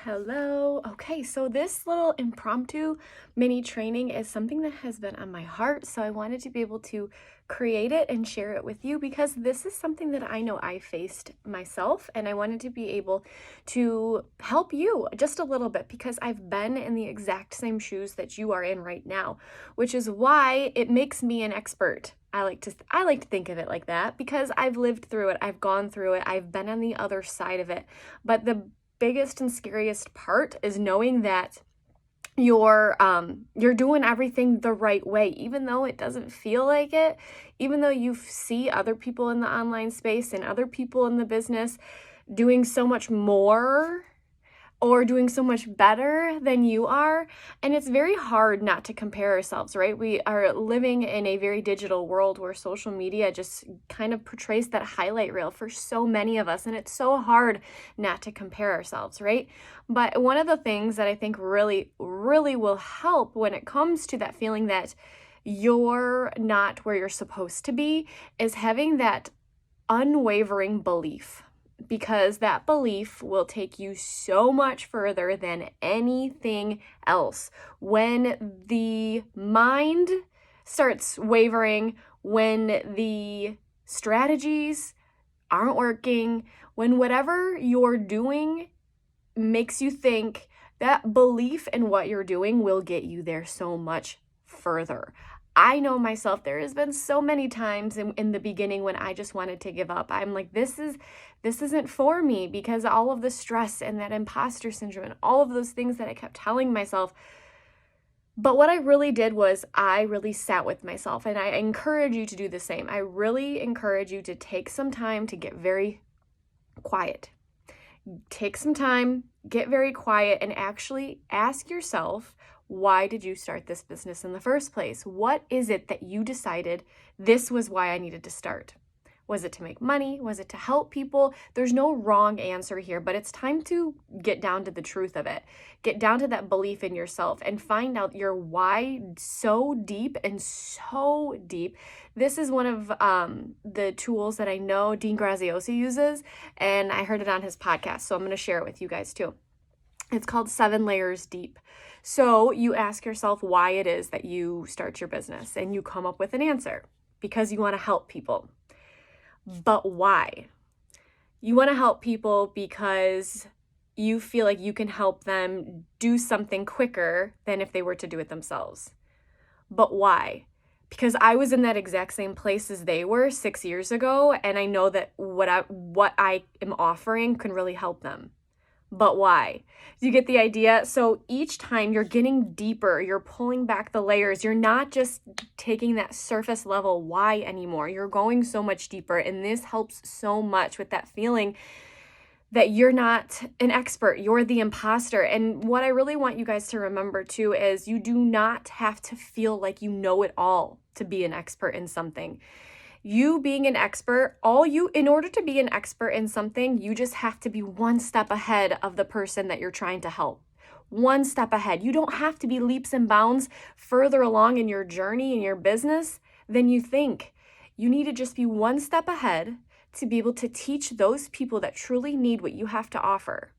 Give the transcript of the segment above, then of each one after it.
Hello. Okay, so this little impromptu mini training is something that has been on my heart. So I wanted to be able to create it and share it with you because this is something that I know I faced myself, and I wanted to be able to help you just a little bit because I've been in the exact same shoes that you are in right now, which is why it makes me an expert. I like to think of it like that because I've lived through it. I've gone through it. I've been on the other side of it. But the biggest and scariest part is knowing that you're doing everything the right way, even though it doesn't feel like it, even though you see other people in the online space and other people in the business doing so much more or doing so much better than you are. And it's very hard not to compare ourselves, right? We are living in a very digital world where social media just kind of portrays that highlight reel for so many of us. And it's so hard not to compare ourselves, right? But one of the things that I think really, really will help when it comes to that feeling that you're not where you're supposed to be is having that unwavering belief, because that belief will take you so much further than anything else. When the mind starts wavering, when the strategies aren't working, when whatever you're doing makes you think, that belief in what you're doing will get you there so much further. I know myself, there has been so many times in the beginning when I just wanted to give up. I'm like, this isn't for me, because all of the stress and that imposter syndrome and all of those things that I kept telling myself. But what I really did was I really sat with myself, and I encourage you to do the same. I really encourage you to take some time to get very quiet. Take some time, get very quiet, and actually ask yourself, why did you start this business in the first place? What is it that you decided this was why I needed to start? Was it to make money? Was it to help people? There's no wrong answer here, but it's time to get down to the truth of it. Get down to that belief in yourself and find out your why so deep and so deep. This is one of the tools that I know Dean Graziosi uses, and I heard it on his podcast, so I'm going to share it with you guys too. It's called 7 Layers Deep. So you ask yourself why it is that you start your business, and you come up with an answer because you want to help people. But why? You want to help people because you feel like you can help them do something quicker than if they were to do it themselves. But why? Because I was in that exact same place as they were 6 years ago, and I know that what I am offering can really help them. But why? Do you get the idea? So each time you're getting deeper, you're pulling back the layers. You're not just taking that surface level why anymore. You're going so much deeper, and this helps so much with that feeling that you're not an expert, you're the imposter. And what I really want you guys to remember too is you do not have to feel like you know it all to be an expert in something. You being an expert, in order to be an expert in something, you just have to be one step ahead of the person that you're trying to help. One step ahead. You don't have to be leaps and bounds further along in your journey in your business than you think. You need to just be one step ahead to be able to teach those people that truly need what you have to offer.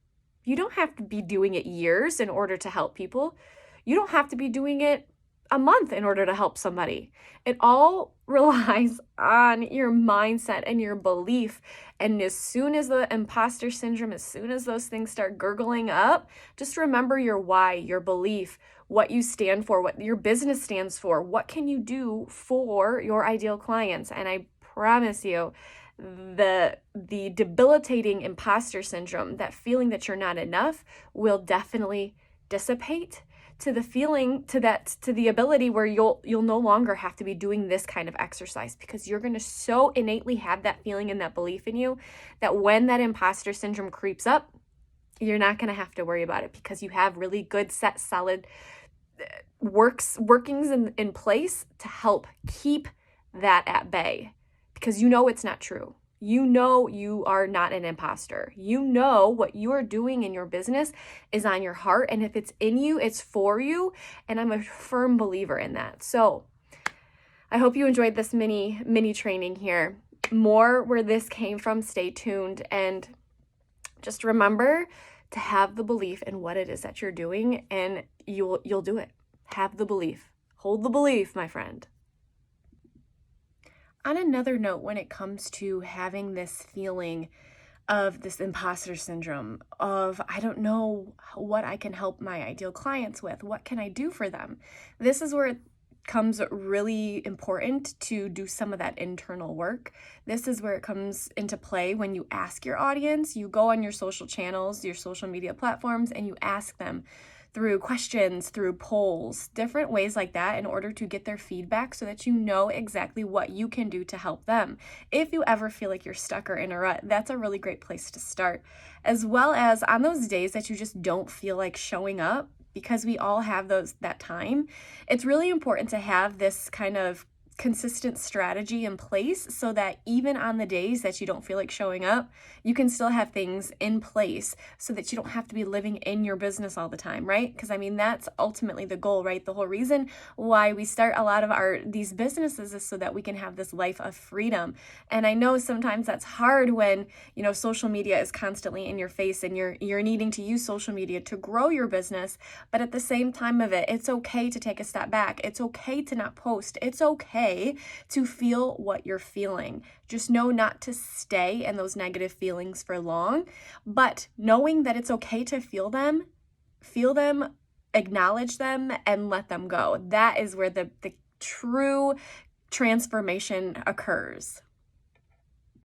You don't have to be doing it years in order to help people. You don't have to be doing it a month in order to help somebody. It all relies on your mindset and your belief. And as soon as the imposter syndrome, as soon as those things start gurgling up, just remember your why, your belief, what you stand for, what your business stands for. What can you do for your ideal clients? And I promise you, the debilitating imposter syndrome, that feeling that you're not enough, will definitely dissipate to the feeling, to the ability where you'll no longer have to be doing this kind of exercise, because you're going to so innately have that feeling and that belief in you that when that imposter syndrome creeps up, you're not going to have to worry about it, because you have really good, set, solid workings in place to help keep that at bay, because you know it's not true. You know you are not an imposter. You know what you are doing in your business is on your heart, and if it's in you, it's for you, and I'm a firm believer in that. So I hope you enjoyed this mini training here. More where this came from, stay tuned, and just remember to have the belief in what it is that you're doing, and you'll do it. Have the belief. Hold the belief, my friend. On another note, when it comes to having this feeling of this imposter syndrome of, I don't know what I can help my ideal clients with, what can I do for them? This is where it comes really important to do some of that internal work. This is where it comes into play when you ask your audience. You go on your social channels, your social media platforms, and you ask them through questions, through polls, different ways like that, in order to get their feedback so that you know exactly what you can do to help them. If you ever feel like you're stuck or in a rut, that's a really great place to start. As well as on those days that you just don't feel like showing up, because we all have that time, it's really important to have this kind of consistent strategy in place so that even on the days that you don't feel like showing up, you can still have things in place so that you don't have to be living in your business all the time, right? Because I mean, that's ultimately the goal, right? The whole reason why we start a lot of these businesses is so that we can have this life of freedom. And I know sometimes that's hard when, social media is constantly in your face and you're needing to use social media to grow your business. But at the same time of it, it's okay to take a step back. It's okay to not post. It's okay to feel what you're feeling. Just know not to stay in those negative feelings for long, but knowing that it's okay to feel them, acknowledge them, and let them go. That is where the true transformation occurs.